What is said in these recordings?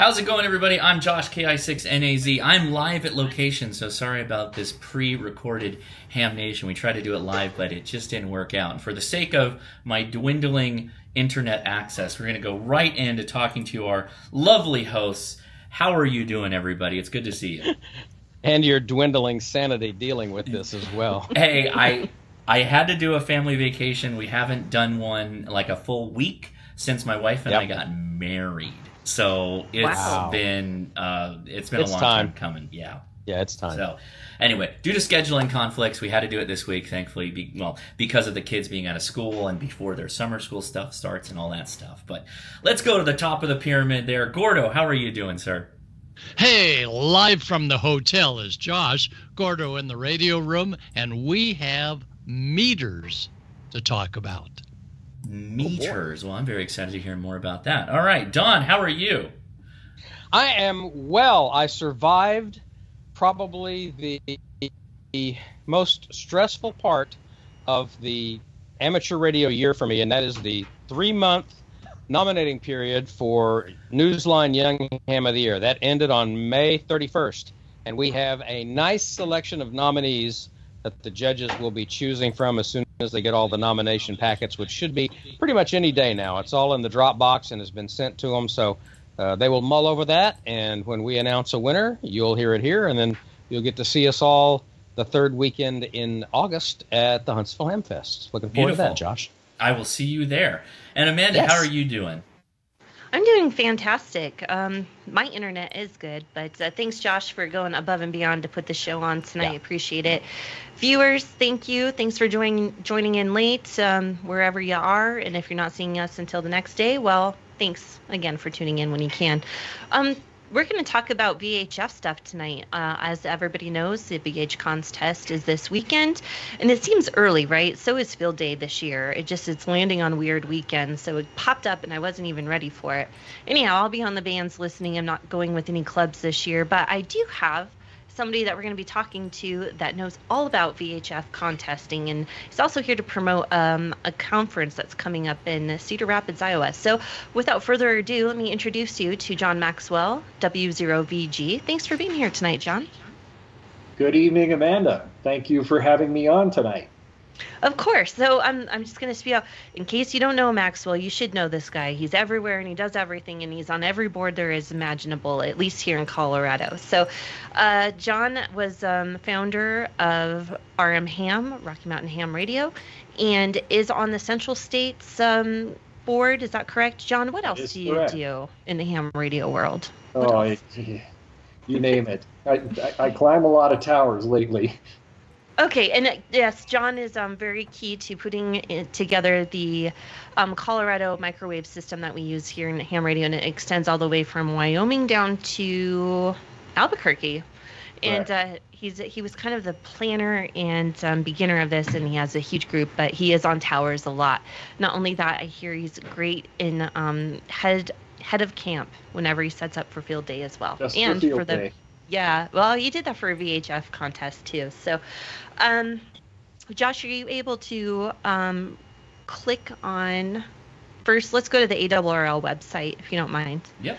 How's it going, everybody? I'm Josh, KI6NAZ. I'm live at location, so sorry about this pre-recorded Ham Nation. We tried to do it live, but it just didn't work out. And for the sake of my dwindling internet access, we're going to go right into talking to our lovely hosts. How are you doing, everybody? It's good to see you. And your dwindling sanity dealing with this as well. Hey, I had to do a family vacation. We haven't done one like a full week since my wife and I got married. So it's been a long time coming. Yeah, it's time. So anyway, due to scheduling conflicts, we had to do it this week, thankfully, because of the kids being out of school and before their summer school stuff starts and all that stuff. But let's go to the top of the pyramid there. Gordo, how are you doing, sir? Hey, live from the hotel is Josh, Gordo in the radio room, and we have meters to talk about. Meters. Well, I'm very excited to hear more about that. All right, Don, how are you? I am well. I survived probably the most stressful part of the amateur radio year for me, and that is the 3-month nominating period for Newsline Young Ham of the Year. That ended on May 31st, and we have a nice selection of nominees that the judges will be choosing from as soon as they get all the nomination packets, which should be pretty much any day now. It's all in the Dropbox and has been sent to them, so they will mull over that, and when we announce a winner, you'll hear it here, and then you'll get to see us all the third weekend in August at the Huntsville Ham Fest. Looking forward to that, Josh. I will see you there. And Amanda, How are you doing? I'm doing fantastic. My internet is good, but thanks, Josh, for going above and beyond to put the show on tonight. Appreciate it. Viewers, thank you. Thanks for joining in late, wherever you are. And if you're not seeing us until the next day, well, thanks again for tuning in when you can. We're going to talk about VHF stuff tonight. As everybody knows, the VH Contest is this weekend, and it seems early, right? So is Field Day this year. It's landing on weird weekends, so it popped up, and I wasn't even ready for it. Anyhow, I'll be on the bands listening. I'm not going with any clubs this year, but I do have somebody that we're going to be talking to that knows all about VHF contesting, and he's also here to promote a conference that's coming up in Cedar Rapids, Iowa. So without further ado, let me introduce you to John Maxwell, W0VG. Thanks for being here tonight, John. Good evening, Amanda. Thank you for having me on tonight. Of course. So I'm just going to speak out. In case you don't know Maxwell, you should know this guy. He's everywhere and he does everything, and he's on every board there is imaginable, at least here in Colorado. So John was founder of RM Ham, Rocky Mountain Ham Radio, and is on the Central States board. Is that correct, John? What else do you do in the ham radio world? You name it. I climb a lot of towers lately. Okay, and yes, John is very key to putting together the Colorado microwave system that we use here in ham radio, and it extends all the way from Wyoming down to Albuquerque. And he was kind of the planner and beginner of this, and he has a huge group, but he is on towers a lot. Not only that, I hear he's great in head of camp whenever he sets up for Field Day as well. Just and for Field Day. Yeah, well, you did that for a VHF contest too. So, Josh, are you able to click on, first, let's go to the ARRL website, if you don't mind. Yep.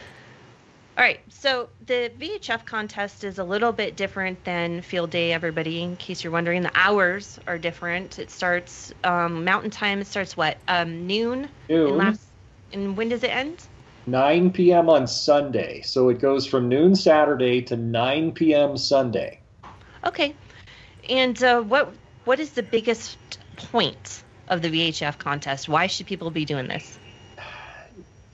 All right, so the VHF contest is a little bit different than Field Day, everybody, in case you're wondering. The hours are different. It starts, Mountain Time, it starts what, noon? And when does it end? 9 p.m. on Sunday. So it goes from noon Saturday to 9 p.m. Sunday. Okay. And what is the biggest point of the VHF contest? Why should people be doing this?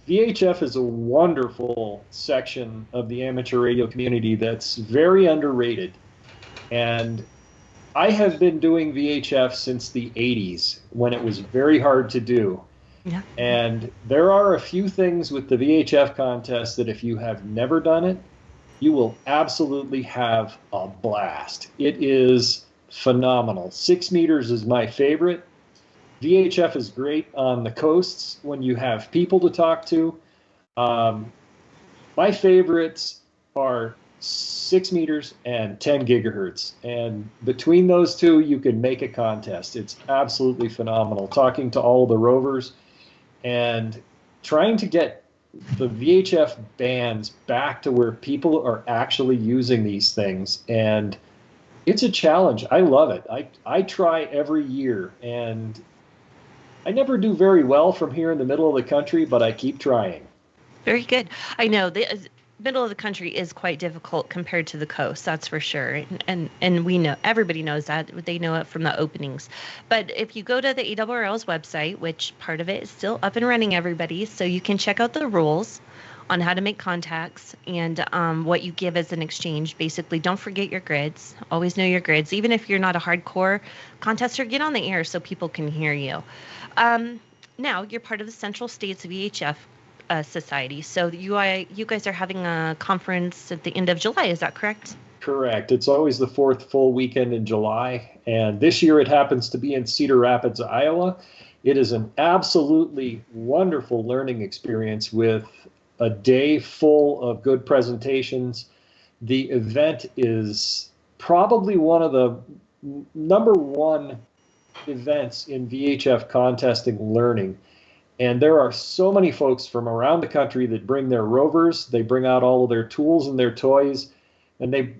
VHF is a wonderful section of the amateur radio community that's very underrated. And I have been doing VHF since the 80s, when it was very hard to do. Yeah. And there are a few things with the VHF contest that if you have never done it, you will absolutely have a blast. It is phenomenal. 6 meters is my favorite. VHF is great on the coasts when you have people to talk to. My favorites are 6 meters and 10 gigahertz. And between those two, you can make a contest. It's absolutely phenomenal. Talking to all the Rovers and trying to get the VHF bands back to where people are actually using these things, and it's a challenge. I love it. I try every year, and I never do very well from here in the middle of the country, but I keep trying. Very good. I know the middle of the country is quite difficult compared to the coast, that's for sure. And we know, everybody knows that. They know it from the openings. But if you go to the ARRL's website, which part of it is still up and running, everybody, so you can check out the rules on how to make contacts and what you give as an exchange. Basically, don't forget your grids. Always know your grids. Even if you're not a hardcore contester, get on the air so people can hear you. Now, you're part of the Central States VHF Society. So you guys are having a conference at the end of July. Is that correct? Correct. It's always the fourth full weekend in July. And this year it happens to be in Cedar Rapids, Iowa. It is an absolutely wonderful learning experience with a day full of good presentations. The event is probably one of the number one events in VHF contesting learning. And there are so many folks from around the country that bring their Rovers. They bring out all of their tools and their toys. And they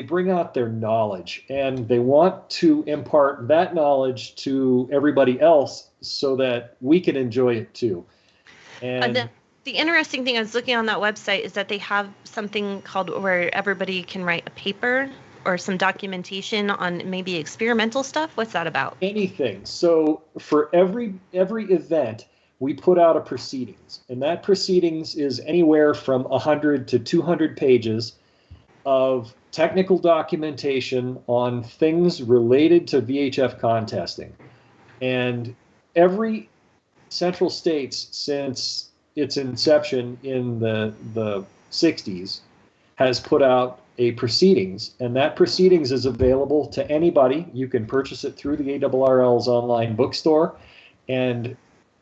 bring out their knowledge. And they want to impart that knowledge to everybody else so that we can enjoy it too. And the interesting thing I was looking on that website is that they have something called where everybody can write a paper or some documentation on maybe experimental stuff. What's that about? Anything. So for every event, we put out a proceedings, and that proceedings is anywhere from 100 to 200 pages of technical documentation on things related to VHF contesting. And every Central States since its inception in the 60s has put out a proceedings, and that proceedings is available to anybody. You can purchase it through the ARRL's online bookstore, and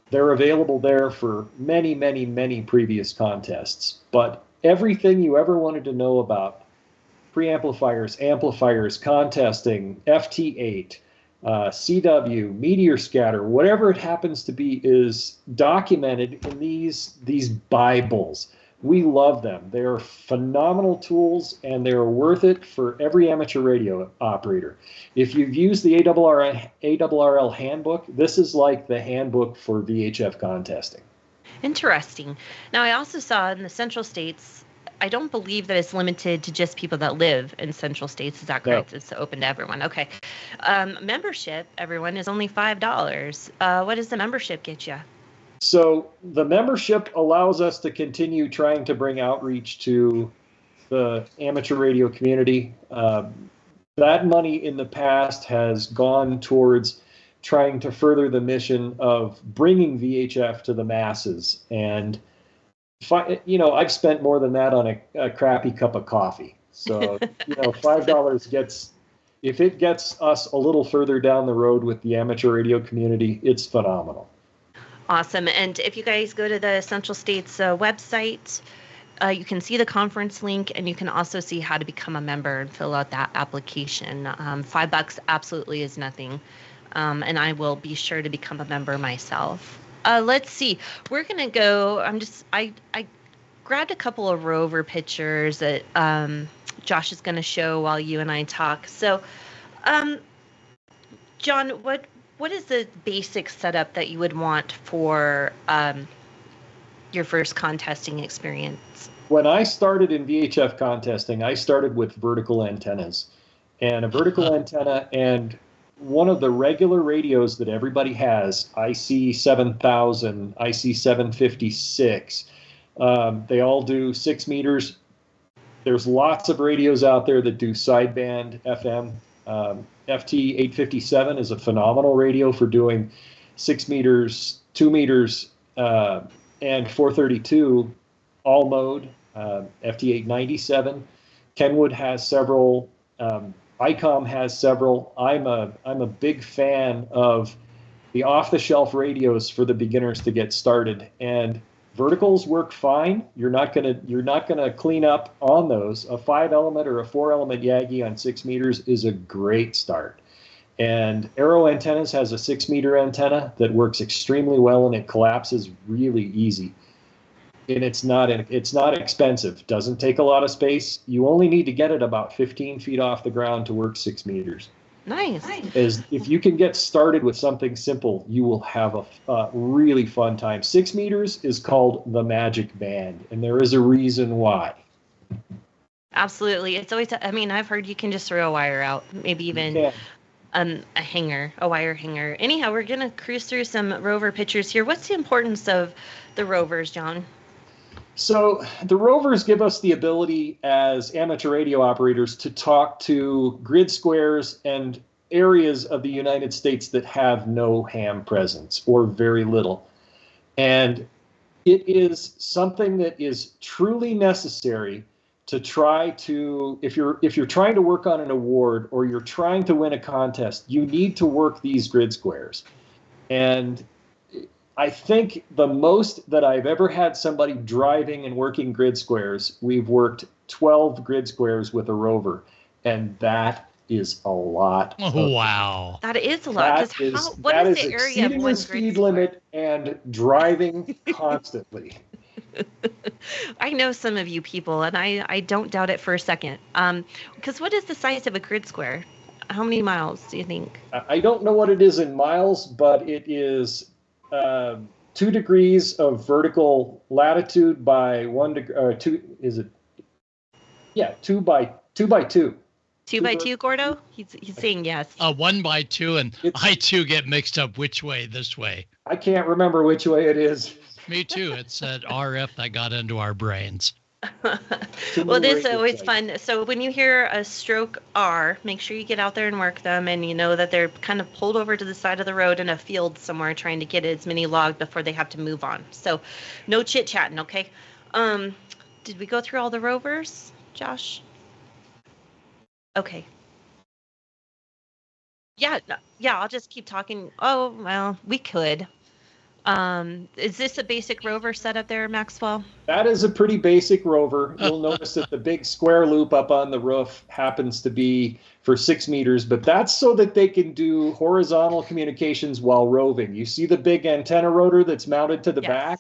they're available there for many, many, many previous contests. But everything you ever wanted to know about preamplifiers, amplifiers, contesting, FT8, CW, meteor scatter, whatever it happens to be, is documented in these Bibles. We love them. They are phenomenal tools, and they are worth it for every amateur radio operator. If you've used the ARRL handbook, this is like the handbook for VHF contesting. Interesting. Now, I also saw in the Central States, I don't believe that it's limited to just people that live in Central States. Is that correct? No. It's open to everyone. Okay. Membership, everyone, is only $5. What does the membership get you? So the membership allows us to continue trying to bring outreach to the amateur radio community. That money in the past has gone towards trying to further the mission of bringing VHF to the masses. And, I've spent more than that on a crappy cup of coffee. So, $5 if it gets us a little further down the road with the amateur radio community, it's phenomenal. Awesome. And if you guys go to the Central States website, you can see the conference link, and you can also see how to become a member and fill out that application. $5 absolutely is nothing. And I will be sure to become a member myself. Let's see. We're going to go. I grabbed a couple of Rover pictures that Josh is going to show while you and I talk. So, John, what is the basic setup that you would want for your first contesting experience? When I started in VHF contesting, I started with vertical antennas. And a vertical antenna and one of the regular radios that everybody has, IC 7000, IC 756, they all do 6 meters. There's lots of radios out there that do sideband FM. FT 857 is a phenomenal radio for doing 6 meters, 2 meters, and 432 all mode. FT 897. Kenwood has several. Icom has several. I'm a big fan of the off-the-shelf radios for the beginners to get started, and verticals work fine. You're not gonna clean up on those. A 5-element or a 4-element Yagi on 6 meters is a great start. And Arrow Antennas has a 6-meter antenna that works extremely well, and it collapses really easy. and it's not expensive. Doesn't take a lot of space. You only need to get it about 15 feet off the ground to work 6 meters. Nice. As if you can get started with something simple, you will have a really fun time. 6 meters is called the magic band, and there is a reason why. Absolutely. It's always, I mean, I've heard you can just throw a wire out, maybe even a wire hanger. Anyhow, we're going to cruise through some Rover pictures here. What's the importance of the Rovers, John? So the Rovers give us the ability as amateur radio operators to talk to grid squares and areas of the United States that have no ham presence or very little. And it is something that is truly necessary to try to, if you're trying to work on an award or you're trying to win a contest, you need to work these grid squares. And I think the most that I've ever had somebody driving and working grid squares, we've worked 12 grid squares with a Rover, and that is a lot. Oh, wow. That is a lot. What is the area of exceeding one the speed grid square? limit and driving constantly. I know some of you people, and I don't doubt it for a second. Because what is the size of a grid square? How many miles do you think? I don't know what it is in miles, but it is 2 degrees of vertical latitude by 1 degree. 2 is it? Yeah, 2 by 2 by 2. 2 by 2, Gordo? He's saying yes. 1 by 2, and I too get mixed up which way, this way. I can't remember which way it is. Me too. It's that RF that got into our brains. Well, this is always fun. So when you hear a stroke R, make sure you get out there and work them, and you know that they're kind of pulled over to the side of the road in a field somewhere trying to get as many logged before they have to move on. So no chit-chatting, okay? Did we go through all the Rovers, Josh? Okay. Yeah, I'll just keep talking. Oh, well, we could. Is this a basic Rover setup there, Maxwell? That is a pretty basic Rover. You'll notice that the big square loop up on the roof happens to be for 6 meters, but that's so that they can do horizontal communications while roving. You see the big antenna rotor that's mounted to the back?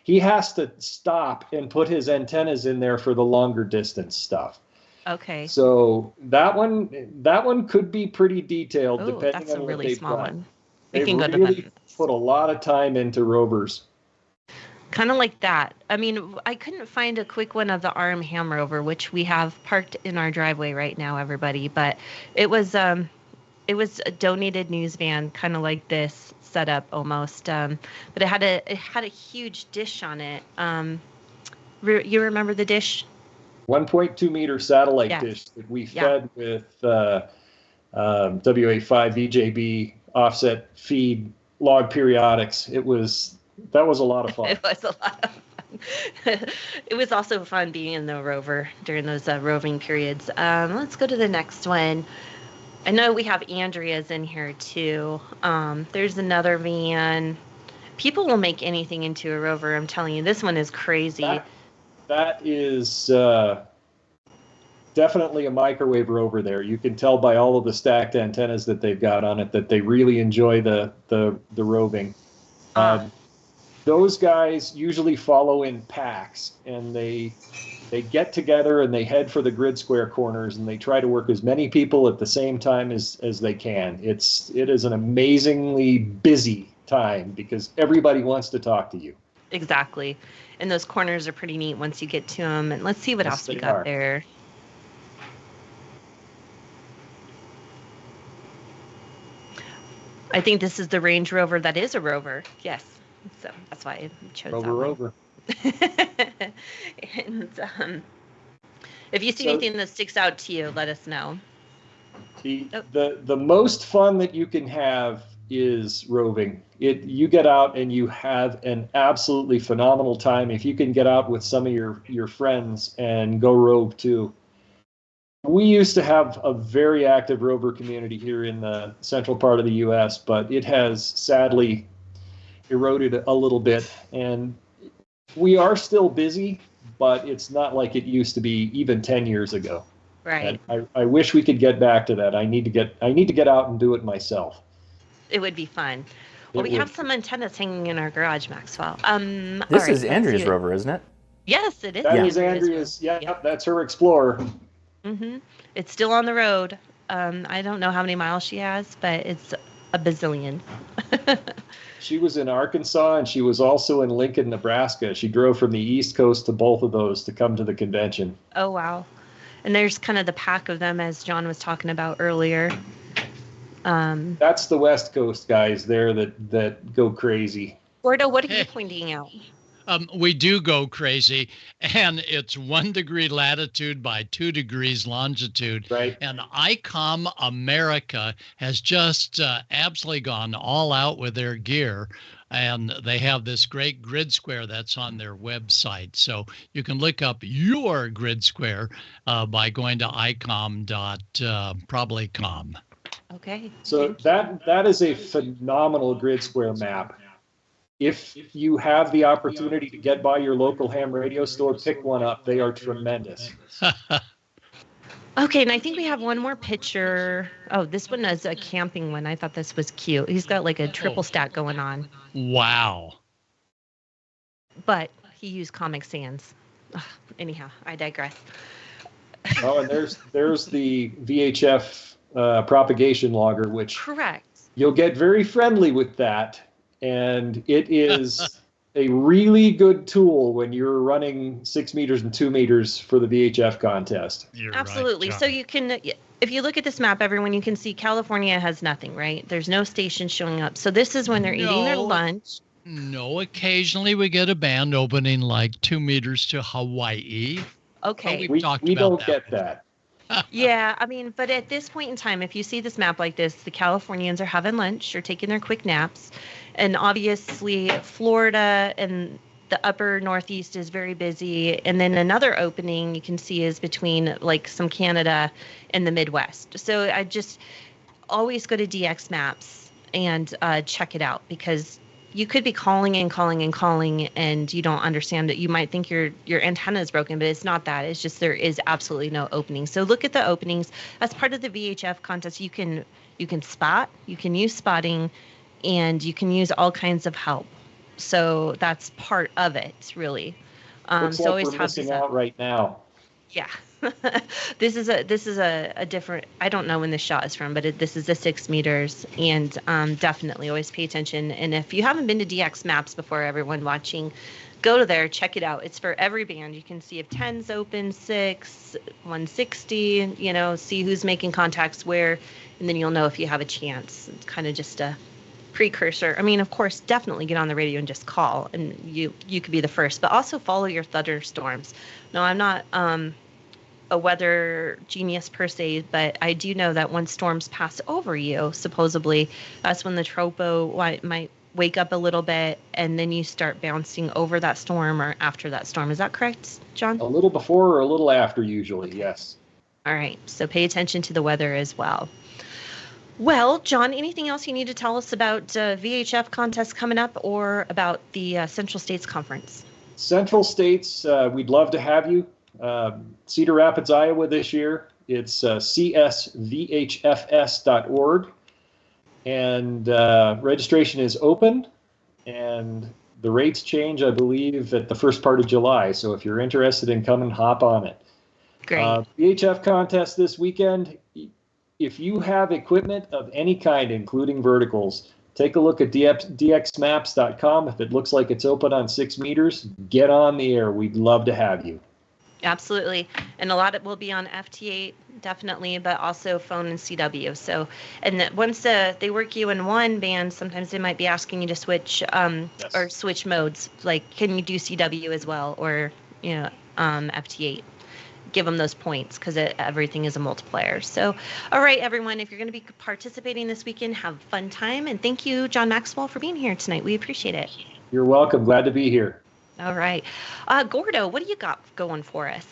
He has to stop and put his antennas in there for the longer distance stuff. Okay. So that one could be pretty detailed, depending that's on a what really they've small done. one. They can go to really put a lot of time into Rovers. Kind of like that. I mean, I couldn't find a quick one of the ARRL Ham Rover, which we have parked in our driveway right now, everybody. But it was a donated news van, kind of like this setup almost. But it had a huge dish on it. You remember the dish? 1.2 meter satellite dish that we fed with WWII VJB offset feed log periodics. That was a lot of fun. It was a lot of fun. It was also fun being in the Rover during those roving periods. Let's go to the next one. I know we have Andrea's in here too. There's another van. People will make anything into a Rover. I'm telling you, this one is crazy. That is definitely a microwave Rover there. You can tell by all of the stacked antennas that they've got on it that they really enjoy the roving. Those guys usually follow in packs, and they get together and they head for the grid square corners, and they try to work as many people at the same time as they can. It is an amazingly busy time because everybody wants to talk to you. Exactly. And those corners are pretty neat once you get to them. And let's see what else we got there. I think this is the Range Rover that is a Rover. Yes. So that's why I chose that one. Rover. And if you see anything that sticks out to you, let us know. The most fun that you can have is roving. You get out and you have an absolutely phenomenal time if you can get out with some of your friends and go rove too. We used to have a very active Rover community here in the central part of the U.S., but it has sadly eroded a little bit, and we are still busy, but it's not like it used to be even 10 years ago. Right. And I wish we could get back to that. I need to get out and do it myself. It would be fun. Well, we have some antennas hanging in our garage, Maxwell. This is Andrea's Rover, isn't it? Yes, it is. That is Andrea's. Yeah, that's her Explorer. Mm-hmm. It's still on the road. I don't know how many miles she has, but it's a bazillion. She was in Arkansas, and she was also in Lincoln, Nebraska. She drove from the East Coast to both of those to come to the convention. Oh, wow. And there's kind of the pack of them, as John was talking about earlier. That's the West Coast guys there that go crazy. Gordo, what are you pointing out? We do go crazy, and it's 1 degree latitude by 2 degrees longitude. Right. And Icom America has just absolutely gone all out with their gear, and they have this great grid square that's on their website. So you can look up your grid square by going to icom.probably.com. Okay. So that is a phenomenal grid square map. If you have the opportunity to get by your local ham radio store, pick one up. They are tremendous. Okay, and I think we have one more picture. Oh, this one is a camping one. I thought this was cute. He's got like a triple stack going on. Wow. But he used Comic Sans. Ugh, anyhow, I digress. Oh, and there's the VHF propagation logger, which Correct. You'll get very friendly with that. And it is a really good tool when you're running 6 meters and 2 meters for the VHF contest. You're Absolutely. right, So you can, if you look at this map, everyone, you can see California has nothing, right? There's no station showing up. So this is when they're eating their lunch. No, occasionally we get a band opening like 2 meters to Hawaii. Okay. We don't get that. Yeah, I mean, but at this point in time, if you see this map like this, the Californians are having lunch or taking their quick naps. And obviously, Florida and the upper Northeast is very busy. And then another opening you can see is between like some Canada and the Midwest. So I just always go to DX Maps and check it out, because you could be calling and you don't understand it. You might think your antenna is broken, but it's not that. It's just there is absolutely no opening. So look at the openings. As part of the VHF contest, you can spot, you can use spotting, and you can use all kinds of help. So that's part of it, really. Looks so like always we're have missing this out right now. Yeah. This is a different, I don't know when this shot is from, but this is a 6 meters, and definitely always pay attention. And if you haven't been to DX Maps before, everyone watching, go to there, check it out. It's for every band. You can see if 10's open, 6, 160, see who's making contacts where, and then you'll know if you have a chance. It's kind of just a precursor. I mean, of course, definitely get on the radio and just call, and you could be the first, but also follow your thunderstorms. No, I'm not a weather genius per se, but I do know that when storms pass over you, supposedly, that's when the tropo might wake up a little bit, and then you start bouncing over that storm or after that storm. Is that correct, John? A little before or a little after, usually, okay. Yes. All right, so pay attention to the weather as well. Well, John, anything else you need to tell us about VHF contest coming up, or about the Central States Conference? Central States, we'd love to have you. Cedar Rapids, Iowa this year. It's csvhfs.org. And registration is open. And the rates change, I believe, at the first part of July. So if you're interested in coming, hop on it. Great. VHF contest this weekend. If you have equipment of any kind, including verticals, take a look at dxmaps.com. If it looks like it's open on 6 meters, get on the air. We'd love to have you. Absolutely. And a lot of it will be on FT8, definitely, but also phone and CW. So, and once they work you in one band, sometimes they might be asking you to switch Yes. or switch modes. Like, can you do CW as well, or FT8? Give them those points, because everything is a multiplier. So, all right, everyone, if you're going to be participating this weekend, have a fun time. And thank you, John Maxwell, for being here tonight. We appreciate it. You're welcome. Glad to be here. All right. Gordo, what do you got going for us?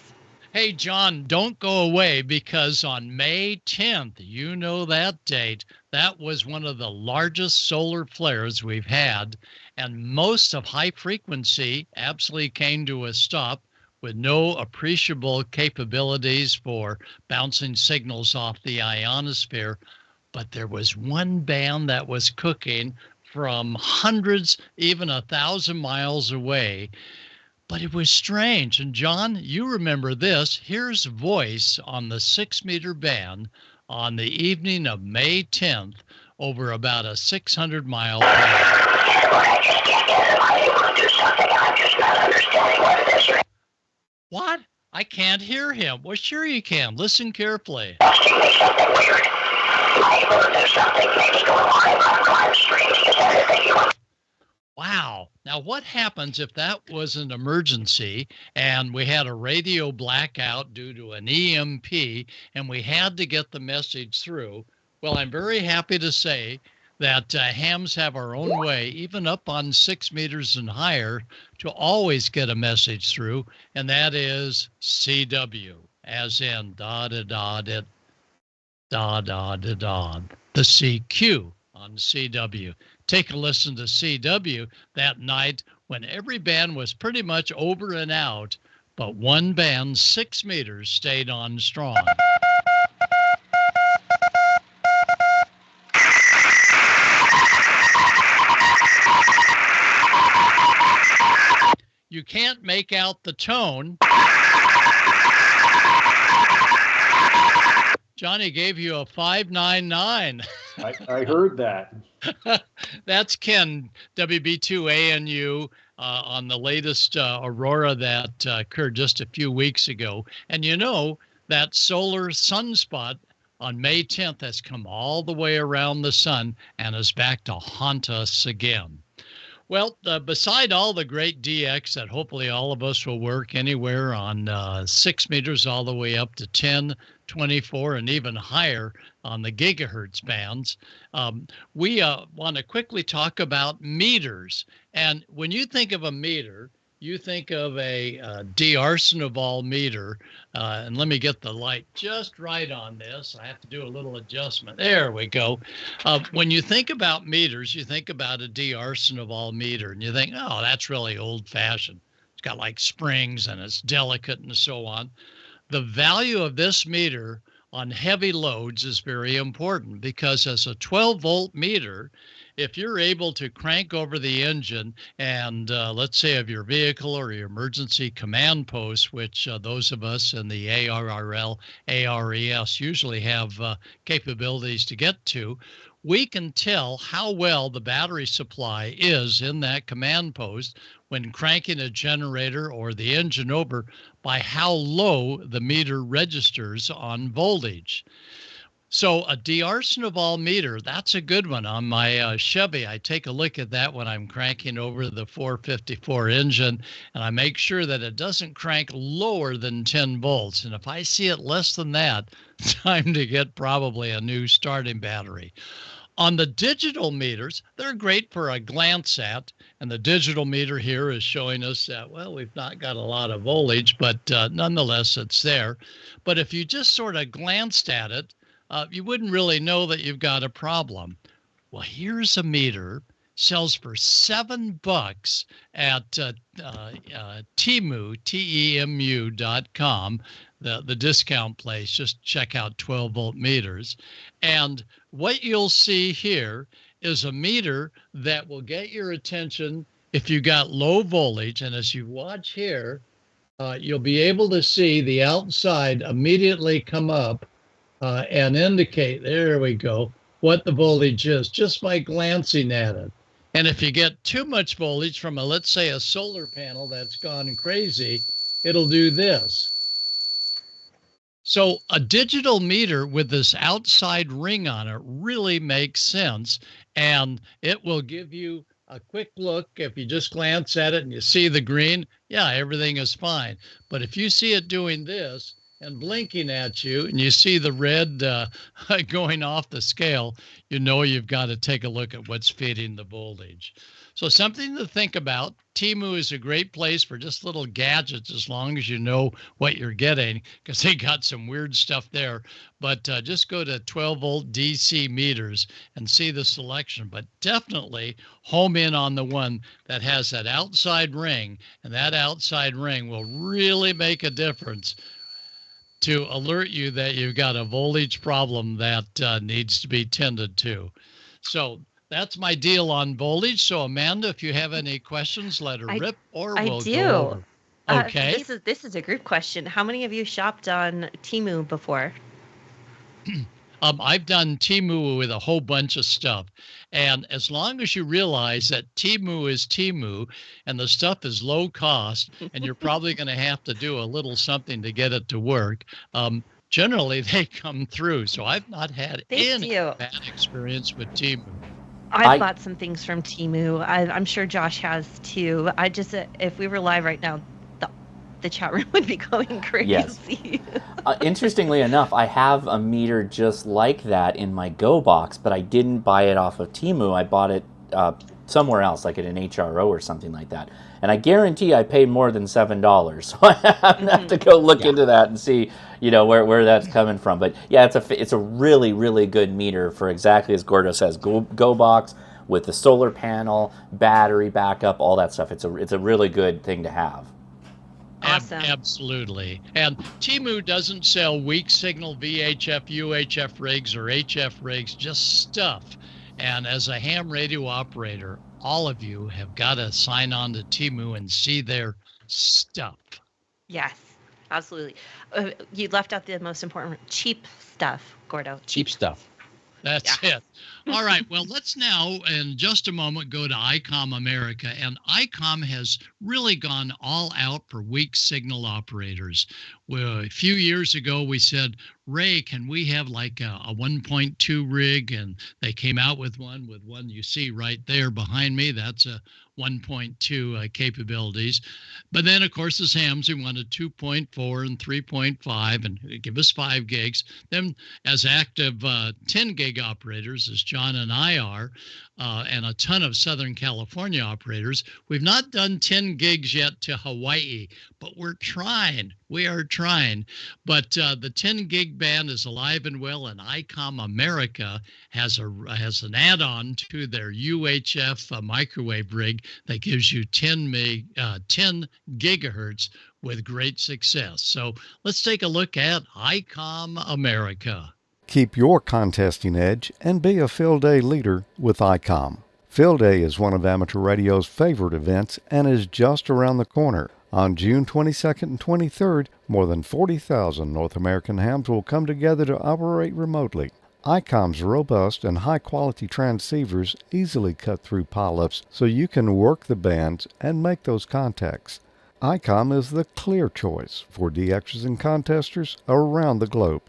Hey, John, don't go away, because on May 10th, you know that date, that was one of the largest solar flares we've had, and most of high frequency absolutely came to a stop with no appreciable capabilities for bouncing signals off the ionosphere. But there was one band that was cooking from hundreds, even 1,000 miles away. But it was strange. And John, you remember this. Here's voice on the 6-meter band on the evening of May 10th over about a 600-mile band. What? I can't hear him. Well, sure you can. Listen carefully. Wow. Now, what happens if that was an emergency and we had a radio blackout due to an EMP and we had to get the message through? Well, I'm very happy to say that hams have our own way, even up on 6 meters and higher, to always get a message through, and that is CW, as in da-da-da-da, da-da-da-da, the CQ on CW. Take a listen to CW that night when every band was pretty much over and out, but one band, 6 meters, stayed on strong. You can't make out the tone. Johnny gave you a 599. I heard that. That's Ken, WB2ANU, on the latest Aurora that occurred just a few weeks ago. And you know, that solar sunspot on May 10th has come all the way around the sun and is back to haunt us again. Well, beside all the great DX that hopefully all of us will work anywhere on 6 meters all the way up to 10, 24, and even higher on the gigahertz bands, we want to quickly talk about meters. And when you think of a meter, you think of a d'Arsenal meter. And let me get the light just right on this. I have to do a little adjustment. There we go. When you think about meters, you think about a d'Arsenal meter, and you think, oh, that's really old-fashioned. It's got like springs, and it's delicate and so on. The value of this meter on heavy loads is very important because as a 12-volt meter, if you're able to crank over the engine and let's say of your vehicle or your emergency command post, which those of us in the ARRL, ARES usually have capabilities to get to, we can tell how well the battery supply is in that command post when cranking a generator or the engine over by how low the meter registers on voltage. So a d'Arsenal meter, that's a good one. On my Chevy, I take a look at that when I'm cranking over the 454 engine, and I make sure that it doesn't crank lower than 10 volts. And if I see it less than that, time to get probably a new starting battery. On the digital meters, they're great for a glance at, and the digital meter here is showing us that, well, we've not got a lot of voltage, but nonetheless, it's there. But if you just sort of glanced at it, you wouldn't really know that you've got a problem. Well, here's a meter, sells for $7 at Temu, TEMU.com, the discount place. Just check out 12-volt meters. And what you'll see here is a meter that will get your attention if you got low voltage. And as you watch here, you'll be able to see the outside immediately come up and indicate, there we go, what the voltage is just by glancing at it. And if you get too much voltage from let's say a solar panel that's gone crazy, it'll do this. So a digital meter with this outside ring on it really makes sense, and it will give you a quick look. If you just glance at it and you see the green, yeah, everything is fine. But if you see it doing this and blinking at you and you see the red going off the scale, you know you've got to take a look at what's feeding the voltage. So something to think about. Temu is a great place for just little gadgets as long as you know what you're getting, because they got some weird stuff there. But just go to 12-volt DC meters and see the selection. But definitely home in on the one that has that outside ring, and that outside ring will really make a difference to alert you that you've got a voltage problem that needs to be tended to. So That's my deal on voltage. So, Amanda, if you have any questions, let her rip, or we'll do. go over. Okay. This is a group question. How many of you shopped on Temu before? I've done Temu with a whole bunch of stuff. And as long as you realize that Temu is Temu and the stuff is low cost, and you're probably going to have to do a little something to get it to work, generally they come through. So I've not had any bad experience with Temu. I've bought some things from Temu. I'm sure Josh has too. If we were live right now, the chat room would be going crazy. Yes. Interestingly enough, I have a meter just like that in my Go box, but I didn't buy it off of Temu. I bought it somewhere else, like at an HRO or something like that. And I guarantee I paid more than $7. So I have to go look into that and see, where that's coming from. But yeah, it's a really, really good meter for exactly as Gordo says, Go box with the solar panel, battery backup, all that stuff. It's a really good thing to have. Awesome. Absolutely. And Temu doesn't sell weak signal VHF, UHF rigs, or HF rigs, just stuff. And as a ham radio operator, all of you have got to sign on to Temu and see their stuff. Yes, absolutely. You left out the most important, cheap stuff, Gordo. Cheap stuff. That's it. All right. Well, let's now, in just a moment, go to Icom America. And Icom has really gone all out for weak signal operators. Well, a few years ago, we said, Ray, can we have like a 1.2 rig? And they came out with one you see right there behind me. That's a 1.2 capabilities. But then, of course, as hams, we wanted 2.4 and 3.5 and give us 5 gigs. Then as active 10 gig operators, as John and I are, and a ton of Southern California operators, we've not done 10 gigs yet to Hawaii, but we're trying. We are trying. But the 10 gig band is alive and well, and Icom America has an add-on to their UHF microwave rig that gives you 10 gigahertz with great success. So let's take a look at Icom America. Keep your contesting edge and be a field day leader with Icom. Field Day is one of Amateur Radio's favorite events and is just around the corner. On June 22nd and 23rd, more than 40,000 North American hams will come together to operate remotely. Icom's robust and high-quality transceivers easily cut through pileups so you can work the bands and make those contacts. Icom is the clear choice for DXers and contesters around the globe.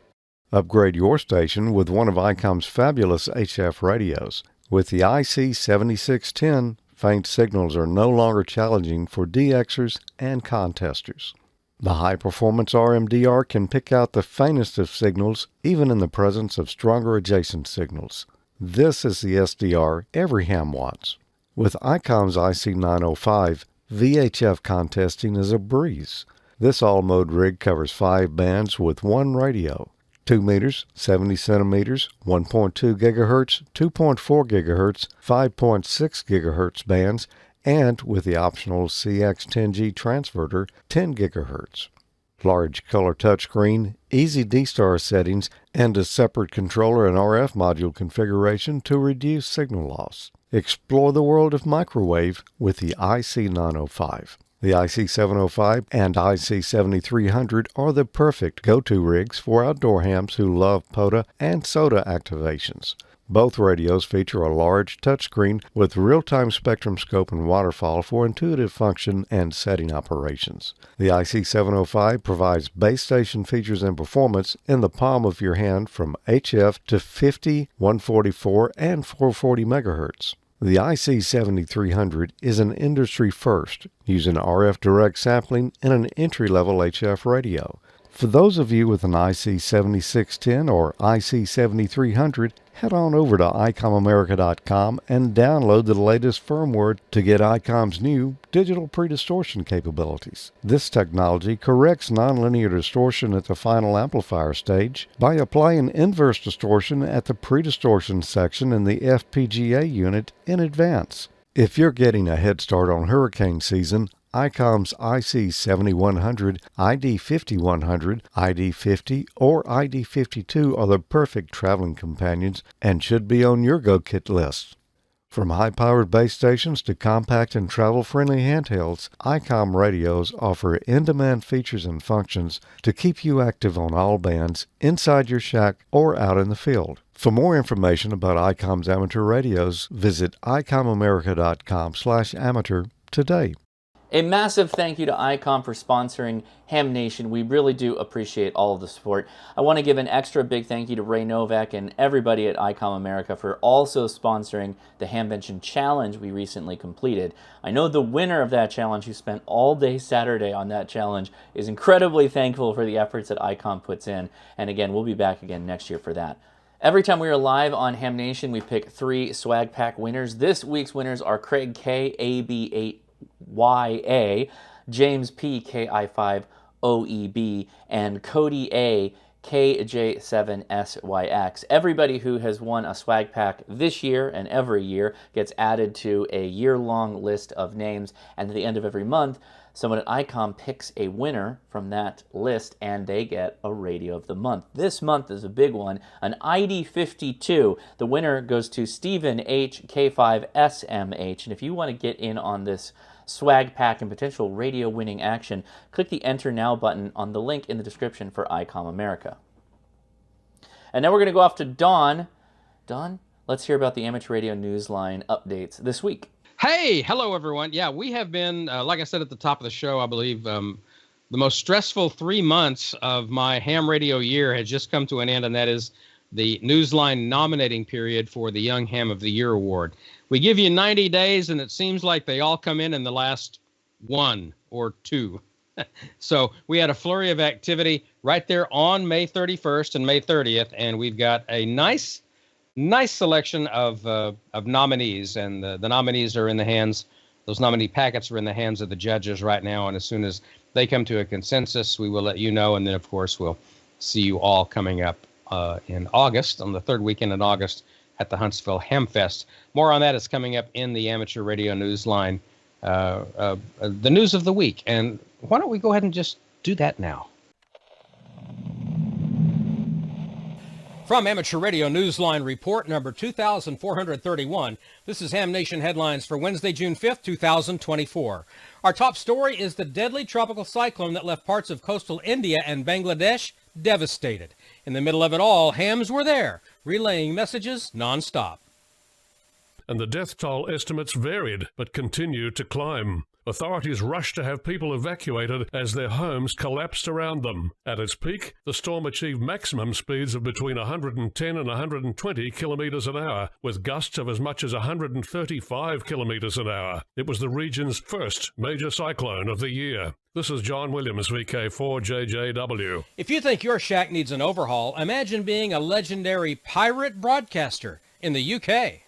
Upgrade your station with one of Icom's fabulous HF radios. With the IC7610, faint signals are no longer challenging for DXers and contesters. The high-performance RMDR can pick out the faintest of signals, even in the presence of stronger adjacent signals. This is the SDR every ham wants. With Icom's IC905, VHF contesting is a breeze. This all-mode rig covers 5 bands with one radio. 2 meters, 70 centimeters, 1.2 gigahertz, 2.4 gigahertz, 5.6 gigahertz bands, and with the optional CX10G transverter, 10 gigahertz. Large color touchscreen, easy D-Star settings, and a separate controller and RF module configuration to reduce signal loss. Explore the world of microwave with the IC905. The IC705 and IC7300 are the perfect go-to rigs for outdoor hams who love POTA and SOTA activations. Both radios feature a large touchscreen with real-time spectrum scope and waterfall for intuitive function and setting operations. The IC705 provides base station features and performance in the palm of your hand from HF to 50, 144, and 440 megahertz. The IC7300 is an industry first, using RF direct sampling in an entry-level HF radio. For those of you with an IC7610 or IC7300, head on over to IcomAmerica.com and download the latest firmware to get Icom's new digital pre-distortion capabilities. This technology corrects nonlinear distortion at the final amplifier stage by applying inverse distortion at the pre-distortion section in the FPGA unit in advance. If you're getting a head start on hurricane season, Icom's IC7100, ID5100, ID50, or ID52 are the perfect traveling companions and should be on your Go Kit list. From high-powered base stations to compact and travel-friendly handhelds, Icom radios offer in-demand features and functions to keep you active on all bands, inside your shack or out in the field. For more information about Icom's amateur radios, visit icomamerica.com/amateur today. A massive thank you to Icom for sponsoring Ham Nation. We really do appreciate all of the support. I want to give an extra big thank you to Ray Novak and everybody at Icom America for also sponsoring the Hamvention Challenge we recently completed. I know the winner of that challenge, who spent all day Saturday on that challenge, is incredibly thankful for the efforts that Icom puts in. And again, we'll be back again next year for that. Every time we are live on Ham Nation, we pick 3 swag pack winners. This week's winners are Craig K, AB8YA, James P, KI5OEB, and Cody A, KJ7SYX. Everybody who has won a swag pack this year and every year gets added to a year-long list of names, and at the end of every month, someone at Icom picks a winner from that list, and they get a Radio of the Month. This month is a big one, an ID52. The winner goes to Stephen H, K5SMH, and if you want to get in on this swag pack and potential radio winning action, click the Enter Now button on the link in the description for Icom America. And now we're going to go off to Dawn. Dawn, let's hear about the Amateur Radio Newsline updates this week. Hey, hello everyone. Yeah, we have been, like I said at the top of the show, I believe the most stressful 3 months of my ham radio year has just come to an end, and that is the Newsline nominating period for the Young Ham of the Year Award. We give you 90 days, and it seems like they all come in the last 1 or 2. So we had a flurry of activity right there on May 31st and May 30th, and we've got a nice selection of nominees, and the nominees are in the hands, those nominee packets are in the hands of the judges right now, and as soon as they come to a consensus, we will let you know, and then, of course, we'll see you all coming up in August, on the 3rd weekend in August, at the Huntsville Hamfest. More on that is coming up in the Amateur Radio Newsline, the news of the week, and why don't we go ahead and just do that now? From Amateur Radio Newsline Report number 2431, this is Ham Nation Headlines for Wednesday, June 5th, 2024. Our top story is the deadly tropical cyclone that left parts of coastal India and Bangladesh devastated. In the middle of it all, hams were there, relaying messages nonstop. And the death toll estimates varied, but continue to climb. Authorities rushed to have people evacuated as their homes collapsed around them. At its peak, the storm achieved maximum speeds of between 110 and 120 kilometers an hour, with gusts of as much as 135 kilometers an hour. It was the region's first major cyclone of the year. This is John Williams, VK4JJW. If you think your shack needs an overhaul, imagine being a legendary pirate broadcaster in the UK.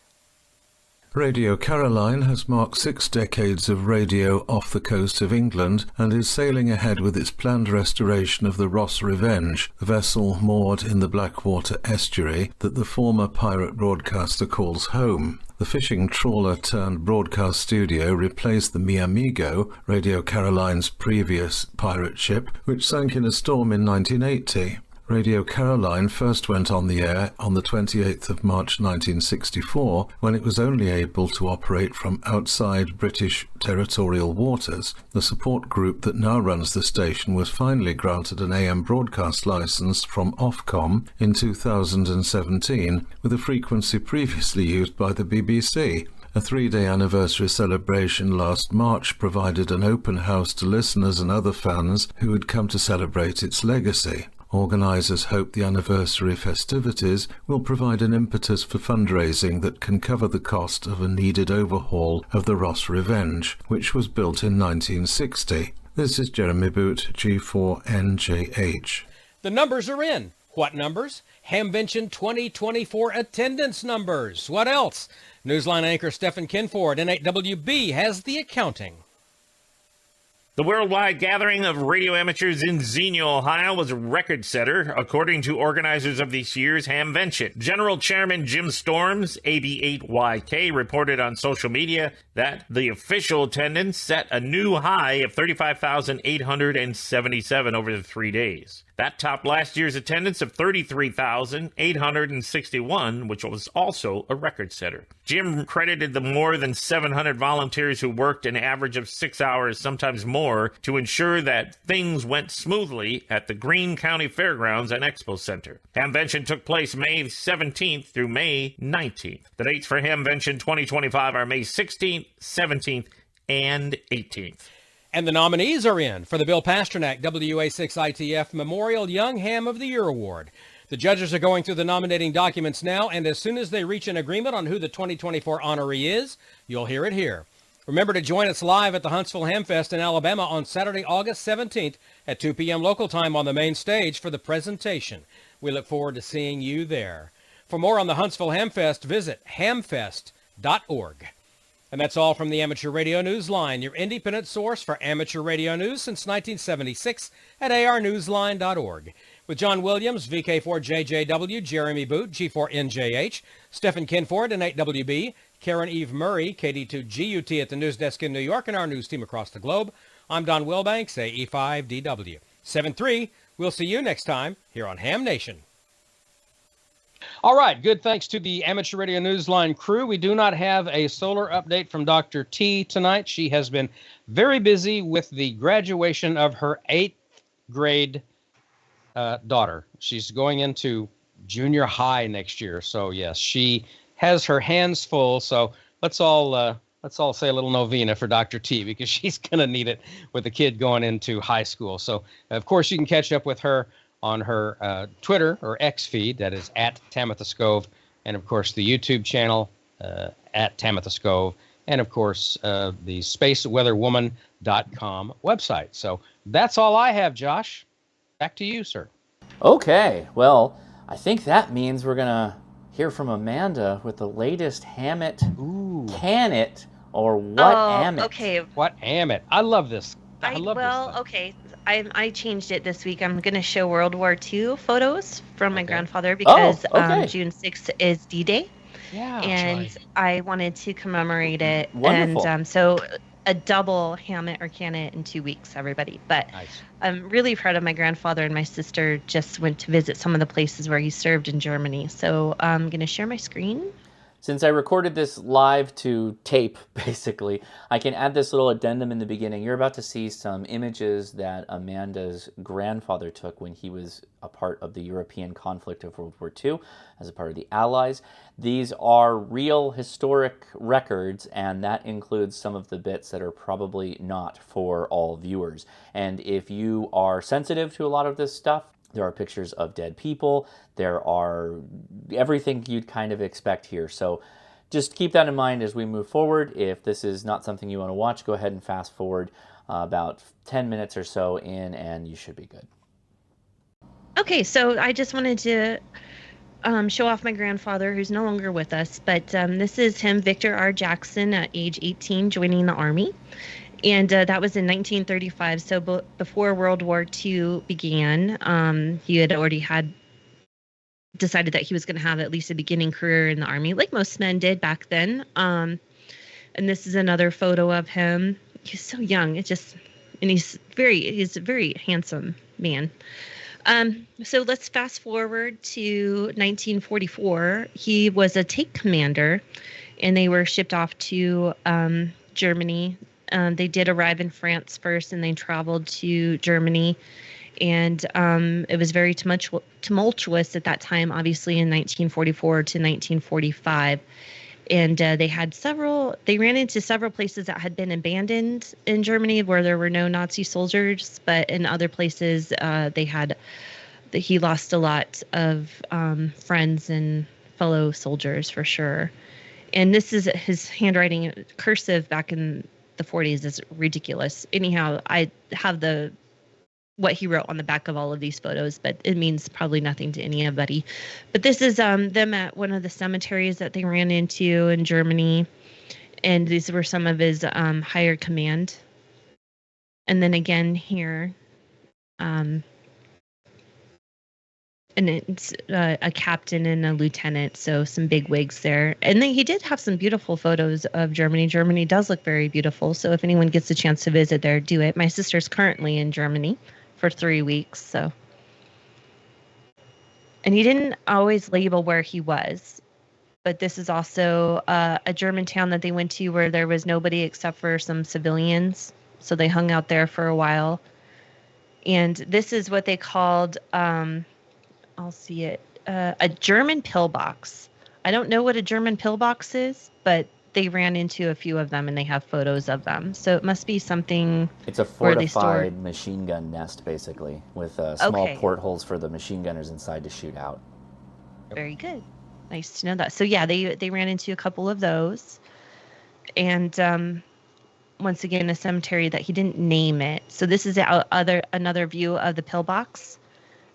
Radio Caroline has marked 6 decades of radio off the coast of England and is sailing ahead with its planned restoration of the Ross Revenge, a vessel moored in the Blackwater estuary that the former pirate broadcaster calls home. The fishing trawler-turned-broadcast studio replaced the Mi Amigo, Radio Caroline's previous pirate ship, which sank in a storm in 1980. Radio Caroline first went on the air on the 28th of March 1964, when it was only able to operate from outside British territorial waters. The support group that now runs the station was finally granted an AM broadcast license from Ofcom in 2017, with a frequency previously used by the BBC. A 3-day anniversary celebration last March provided an open house to listeners and other fans who had come to celebrate its legacy. Organisers hope the anniversary festivities will provide an impetus for fundraising that can cover the cost of a needed overhaul of the Ross Revenge, which was built in 1960. This is Jeremy Boot, G4NJH. The numbers are in. What numbers? Hamvention 2024 attendance numbers. What else? Newsline anchor Stephen Kinford, N8WB, has the accounting. The worldwide gathering of radio amateurs in Xenia, Ohio was a record setter, according to organizers of this year's Hamvention. General Chairman Jim Storms, AB8YK, reported on social media that the official attendance set a new high of 35,877 over the 3 days. That topped last year's attendance of 33,861, which was also a record setter. Jim credited the more than 700 volunteers who worked an average of 6 hours, sometimes more, to ensure that things went smoothly at the Greene County Fairgrounds and Expo Center. Hamvention took place May 17th through May 19th. The dates for Hamvention 2025 are May 16th, 17th, and 18th. And the nominees are in for the Bill Pasternak WWII ITF Memorial Young Ham of the Year Award. The judges are going through the nominating documents now, and as soon as they reach an agreement on who the 2024 honoree is, you'll hear it here. Remember to join us live at the Huntsville Hamfest in Alabama on Saturday, August 17th at 2 p.m. local time on the main stage for the presentation. We look forward to seeing you there. For more on the Huntsville Hamfest, visit hamfest.org. And that's all from the Amateur Radio Newsline, your independent source for amateur radio news since 1976 at arnewsline.org. With John Williams, VK4JJW, Jeremy Boot, G4NJH, Stephen Kinford, and 8WB, Karen Eve Murray, KD2GUT at the news desk in New York, and our news team across the globe, I'm Don Wilbanks, AE5DW. 7-3, we'll see you next time here on Ham Nation. All right, good thanks to the Amateur Radio Newsline crew. We do not have a solar update from Dr. T tonight. She has been very busy with the graduation of her 8th grade daughter. She's going into junior high next year. So, yes, she has her hands full. So let's all say a little novena for Dr. T because she's going to need it with the kid going into high school. So, of course, you can catch up with her on her Twitter or X feed, that is at Tamitha Skov, and of course the YouTube channel at Tamitha Skov, and of course the spaceweatherwoman.com website. So that's all I have, Josh. Back to you, sir. Okay, well, I think that means we're going to hear from Amanda with the latest Ham It, Can It, or What Am It. Okay. What Am It? I love this. I love this stuff. Okay. I changed it this week. I'm going to show World War II photos from my grandfather because June 6th is D-Day. Yeah. And right. I wanted to commemorate it. Wonderful. And so a double Ham It or Can It in 2 weeks, everybody. But Nice. I'm really proud of my grandfather, and my sister just went to visit some of the places where he served in Germany. So I'm going to share my screen. Since I recorded this live to tape, basically, I can add this little addendum in the beginning. You're about to see some images that Amanda's grandfather took when he was a part of the European conflict of World War II as a part of the Allies. These are real historic records, and that includes some of the bits that are probably not for all viewers. And if you are sensitive to a lot of this stuff, there are pictures of dead people. There are everything you'd kind of expect here. So just keep that in mind as we move forward. If this is not something you want to watch, go ahead and fast forward about 10 minutes or so in, and you should be good. Okay, so I just wanted to show off my grandfather, who's no longer with us. But this is him, Victor R. Jackson, at age 18, joining the Army. And that was in 1935, so before World War II began. He had already decided that he was going to have at least a beginning career in the Army, like most men did back then. And this is another photo of him. He's so young. He's a very handsome man. So let's fast forward to 1944. He was a tank commander, and they were shipped off to Germany. They did arrive in France first, and they traveled to Germany. And it was very tumultuous at that time, obviously, in 1944 to 1945. And they ran into several places that had been abandoned in Germany where there were no Nazi soldiers. But in other places, he lost a lot of friends and fellow soldiers for sure. And this is his handwriting, cursive back in the 40s is ridiculous. Anyhow, I have what he wrote on the back of all of these photos, but it means probably nothing to anybody. But this is them at one of the cemeteries that they ran into in Germany, and these were some of his higher command. And then again here, and it's a captain and a lieutenant, so some big wigs there. And then he did have some beautiful photos of Germany. Germany does look very beautiful, so if anyone gets a chance to visit there, do it. My sister's currently in Germany for 3 weeks, so And he didn't always label where he was. But this is also a German town that they went to where there was nobody except for some civilians. So they hung out there for a while. And this is what they called, I'll see it, a German pillbox. I don't know what a German pillbox is, but they ran into a few of them and they have photos of them. So it must be something. It's a fortified machine gun nest, basically, with small portholes for the machine gunners inside to shoot out. Very good. Nice to know that. So yeah, they ran into a couple of those. And once again, a cemetery that he didn't name it. So this is another view of the pillbox.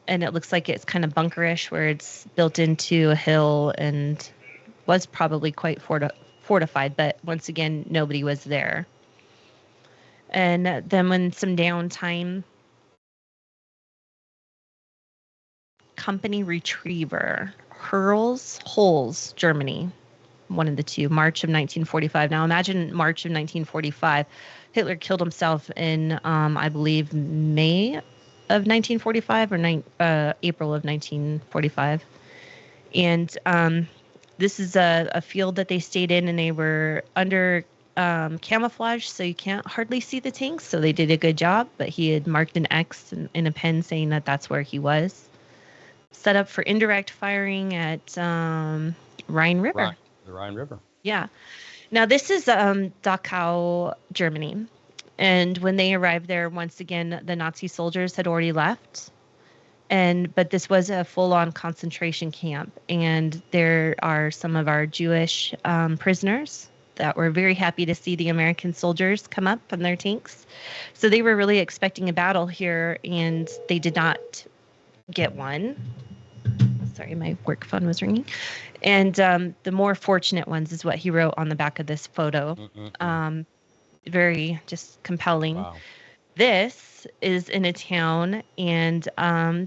And it looks like it's kind of bunkerish where it's built into a hill and was probably quite fortified. But once again, nobody was there. And then when some downtime, Company Retriever, Holes, Germany. One of the two, March of 1945. Now imagine March of 1945. Hitler killed himself in, I believe, May of 1945 or April of 1945. And this is a field that they stayed in, and they were under camouflage, so you can't hardly see the tanks. So they did a good job, but he had marked an X in a pen saying that that's where he was. Set up for indirect firing at Rhine River. The Rhine River. Yeah. Now, this is Dachau, Germany. And when they arrived there, once again, the Nazi soldiers had already left. But this was a full-on concentration camp. And there are some of our Jewish prisoners that were very happy to see the American soldiers come up on their tanks. So they were really expecting a battle here, and they did not get one. Sorry, my work phone was ringing. And the more fortunate ones is what he wrote on the back of this photo. Very just compelling. Wow. This is in a town, and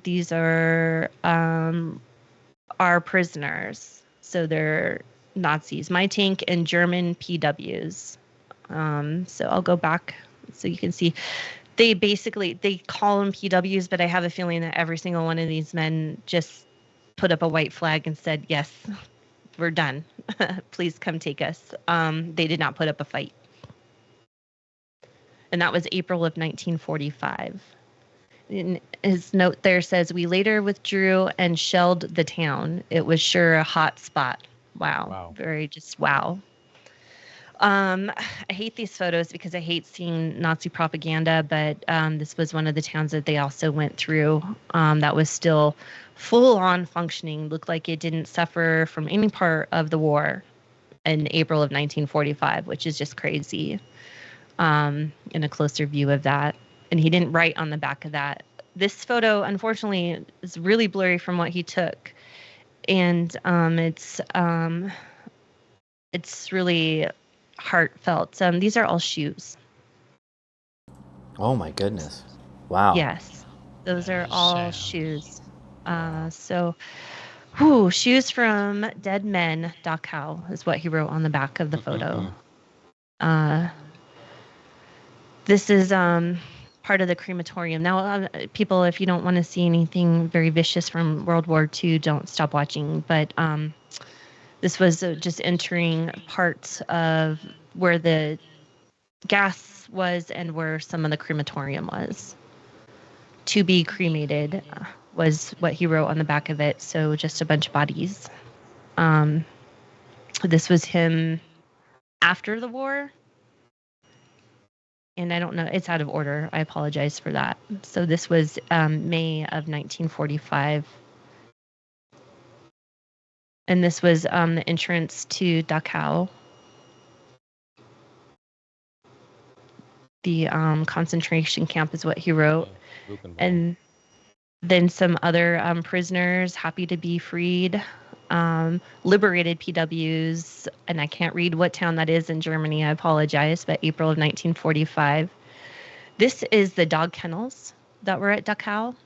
these are our prisoners. So they're Nazis. My tank and German PWs. So I'll go back so you can see. They call them PWs, but I have a feeling that every single one of these men just put up a white flag and said, yes, we're done. Please come take us. They did not put up a fight. And that was April of 1945. And his note there says, we later withdrew and shelled the town. It was sure a hot spot. Wow. Very just wow. I hate these photos because I hate seeing Nazi propaganda, but this was one of the towns that they also went through that was still full-on functioning. Looked like it didn't suffer from any part of the war in April of 1945, which is just crazy. In a closer view of that. And he didn't write on the back of that. This photo, unfortunately, is really blurry from what he took. And it's really heartfelt. These are all shoes. Oh my goodness. Wow. Yes. Those are all shoes. Shoes from dead men, Dachau, is what he wrote on the back of the photo. This is part of the crematorium. Now, people, if you don't want to see anything very vicious from World War II, don't stop watching. But this was just entering parts of where the gas was and where some of the crematorium was. To be cremated was what he wrote on the back of it. So just a bunch of bodies. This was him after the war. And I don't know, it's out of order. I apologize for that. So this was May of 1945. And this was the entrance to Dachau. The concentration camp is what he wrote. And then some other prisoners happy to be freed. Liberated PWs, and I can't read what town that is in Germany, I apologize, but April of 1945. This is the dog kennels that were at Dachau.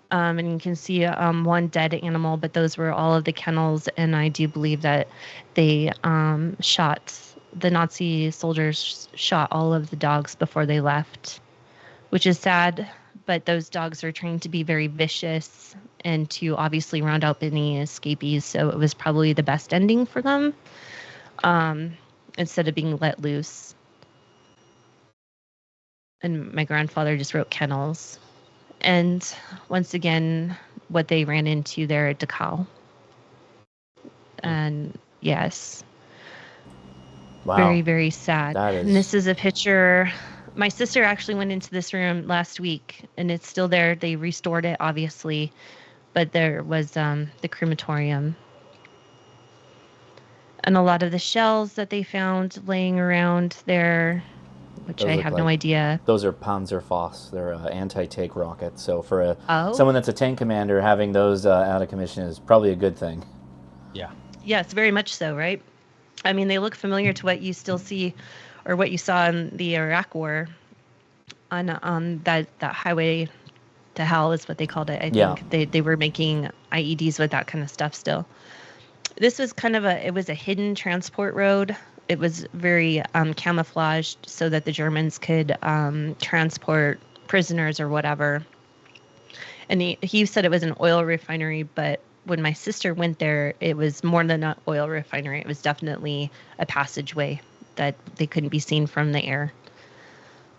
And you can see one dead animal, but those were all of the kennels, and I do believe that they the Nazi soldiers shot all of the dogs before they left, which is sad, but those dogs are trained to be very vicious and to obviously round out any escapees. So it was probably the best ending for them, instead of being let loose. And my grandfather just wrote kennels. And once again, what they ran into there at Dachau. And yes. Wow. Very, very sad. That is... And this is a picture. My sister actually went into this room last week, and it's still there. They restored it, obviously. But there was the crematorium. And a lot of the shells that they found laying around there, which I have no idea. Those are Panzerfaust. They're anti-tank rockets. So for someone that's a tank commander, having those out of commission is probably a good thing. Yeah. Yes, very much so, right? I mean, they look familiar to what you still see, or what you saw in the Iraq War, on that highway to hell is what they called it. I think they were making IEDs with that kind of stuff still. This was kind of it was a hidden transport road. It was very camouflaged so that the Germans could transport prisoners or whatever. And he said it was an oil refinery, but when my sister went there, it was more than an oil refinery. It was definitely a passageway that they couldn't be seen from the air.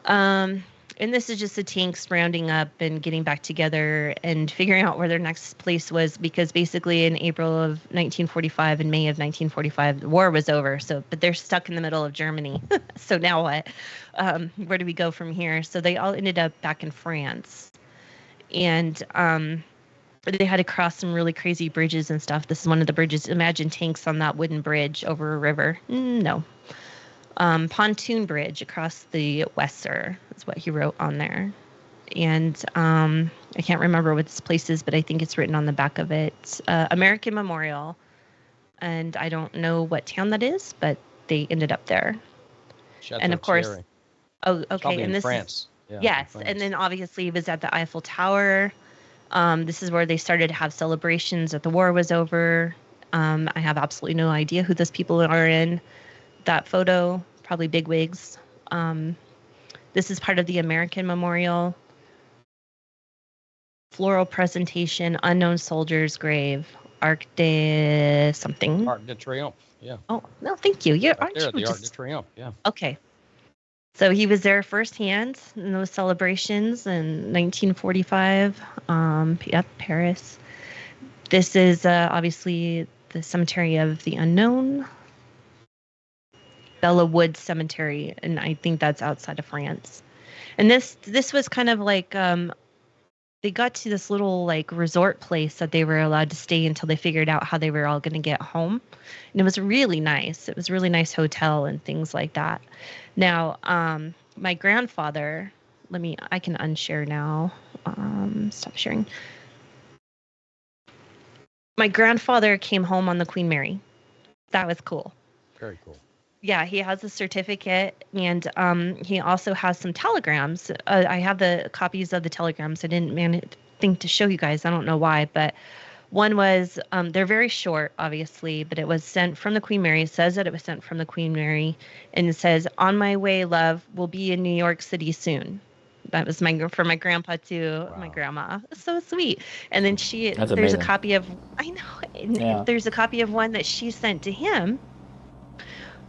And this is just the tanks rounding up and getting back together and figuring out where their next place was, because basically in April of 1945 and May of 1945, the war was over. But they're stuck in the middle of Germany. So now what? Where do we go from here? So they all ended up back in France. And they had to cross some really crazy bridges and stuff. This is one of the bridges. Imagine tanks on that wooden bridge over a river. No. Pontoon bridge across the Weser is what he wrote on there. And I can't remember what this place is, but I think it's written on the back of it. American Memorial. And I don't know what town that is, but they ended up there. Chateau and of course, Thierry. Oh, okay. Probably And in this France. is, Yeah, yes. France. And then obviously it was at the Eiffel Tower. This is where they started to have celebrations that the war was over. I have absolutely no idea who those people are in that photo. Probably bigwigs. This is part of the American Memorial. Floral presentation, unknown soldier's grave, Arc de something. Arc de Triomphe, yeah. Oh, no, thank you. You're Right there, the Arc de Triomphe, yeah. Okay. So he was there firsthand in those celebrations in 1945. Yep, Paris. This is obviously the Cemetery of the Unknown. Bella Wood Cemetery, and I think that's outside of France. And this was kind of like they got to this little like resort place that they were allowed to stay until they figured out how they were all going to get home. And it was really nice. It was a really nice hotel and things like that. Now, my grandfather, I can unshare now. Stop sharing. My grandfather came home on the Queen Mary. That was cool. Very cool. Yeah, he has a certificate, and he also has some telegrams. I have the copies of the telegrams. I didn't think to show you guys. I don't know why, but one was, they're very short, obviously, but it was sent from the Queen Mary. It says that it was sent from the Queen Mary, and it says, "On my way, love. We'll be in New York City soon." That was for my grandpa to my grandma. So sweet. And then there's amazing. a copy of, I know, Yeah. There's a copy of one that she sent to him.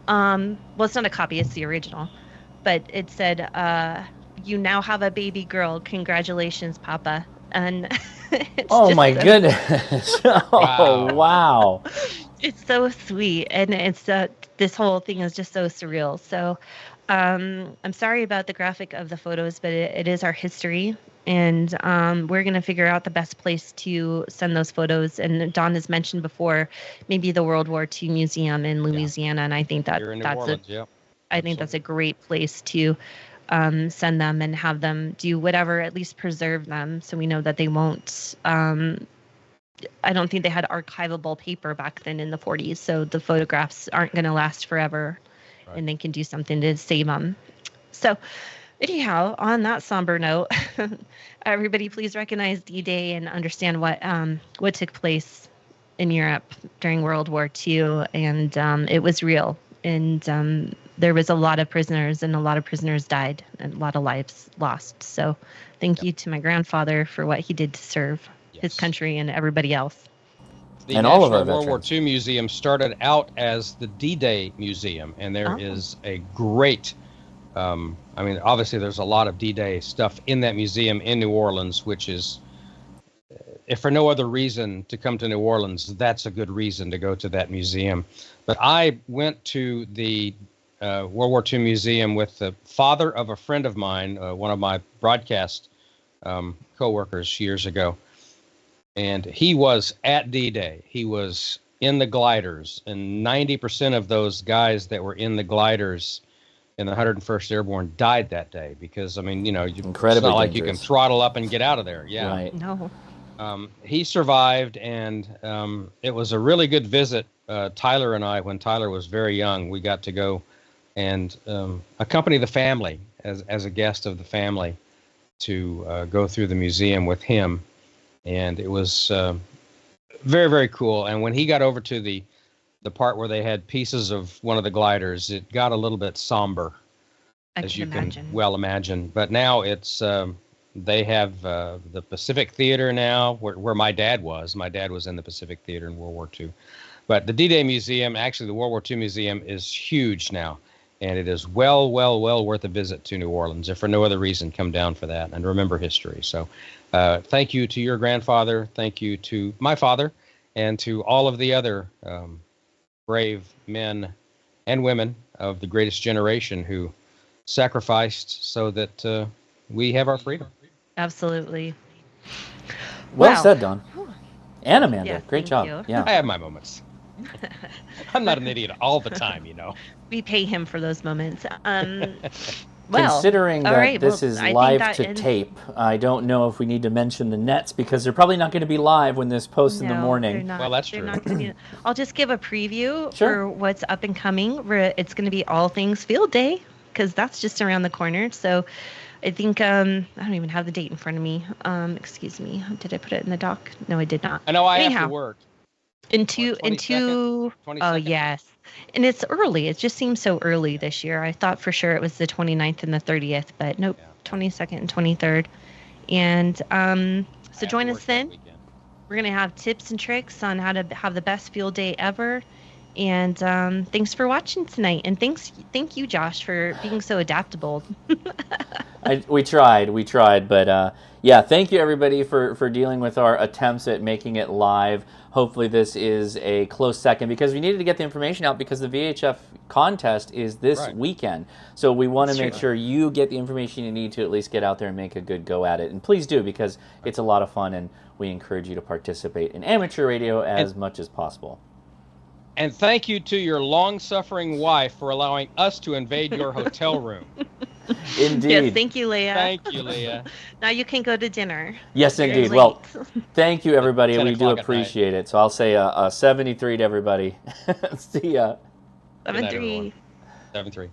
Well, it's not a copy, it's the original, but it said, "You now have a baby girl. Congratulations, Papa." And oh my goodness. Oh, wow. It's so sweet. And it's this whole thing is just so surreal. So I'm sorry about the graphic of the photos, but it is our history. And we're going to figure out the best place to send those photos. And Don has mentioned before, maybe the World War II Museum in Louisiana. Yeah. And I think that's a great place to send them and have them do whatever, at least preserve them, so we know that they won't. I don't think they had archivable paper back then in the 40s, so the photographs aren't going to last forever, right. And they can do something to save them. So anyhow, on that somber note, everybody please recognize D-Day and understand what took place in Europe during World War II, and it was real. And there was a lot of prisoners, and a lot of prisoners died, and a lot of lives lost. So thank you to my grandfather for what he did to serve his country and everybody else. The And National all of our World War veterans. II Museum started out as the D-Day Museum, and there is a great, obviously there's a lot of D-Day stuff in that museum in New Orleans, which is, if for no other reason to come to New Orleans, that's a good reason to go to that museum. But I went to the World War II Museum with the father of a friend of mine, one of my broadcast co-workers years ago. And he was at D-Day. He was in the gliders, and 90% of those guys that were in the gliders in the 101st Airborne died that day because, Incredibly it's not like you can dangerous. throttle up and get out of there. Yeah. Right. No. He survived, and it was a really good visit. Tyler and I, when Tyler was very young, we got to go and accompany the family as a guest of the family to go through the museum with him. And it was very, very cool. And when he got over to the part where they had pieces of one of the gliders, it got a little bit somber, as you can well imagine. But now it's they have the Pacific Theater now, where my dad was. My dad was in the Pacific Theater in World War II. But the D-Day Museum, actually the World War II Museum, is huge now. And it is well worth a visit to New Orleans. If for no other reason, come down for that and remember history. So thank you to your grandfather. Thank you to my father and to all of the other brave men and women of the greatest generation who sacrificed so that we have our freedom. Absolutely. Well Wow. said, Don. And Amanda. Yeah, Great thank job. you. Yeah. I have my moments. I'm not an idiot all the time, We pay him for those moments. Considering all that right, this well, is I think live that to ends- tape, I don't know if we need to mention the nets because they're probably not going to be live when this posts in the No, morning. they're not. Well, that's They're true. not gonna be- I'll just give a preview Sure. for what's up and coming. It's going to be all things field day because that's just around the corner. So I think I don't even have the date in front of me. Excuse me. Did I put it in the doc? No, I did not. I know I have Anyhow, to work. In two. 22nd? Oh yes, and it's early. It just seems so early this year. I thought for sure it was the 29th and the 30th, but nope, 22nd and 23rd. And so join us then. We're gonna have tips and tricks on how to have the best field day ever. And thanks for watching tonight. And thank you, Josh, for being so adaptable. We tried, but yeah, thank you everybody for dealing with our attempts at making it live. Hopefully this is a close second because we needed to get the information out because the VHF contest is this weekend. So we want to make sure you get the information you need to at least get out there and make a good go at it. And please do because it's a lot of fun and we encourage you to participate in amateur radio as much as possible. And thank you to your long-suffering wife for allowing us to invade your hotel room. Indeed. Yes, thank you, Leah. Thank you, Leah. Now you can go to dinner. Yes, You're indeed. late. Well, thank you, everybody. 10 We do o'clock at appreciate it. So I'll say a 73 to everybody. See ya. Good night, 7-3. everyone. 7-3.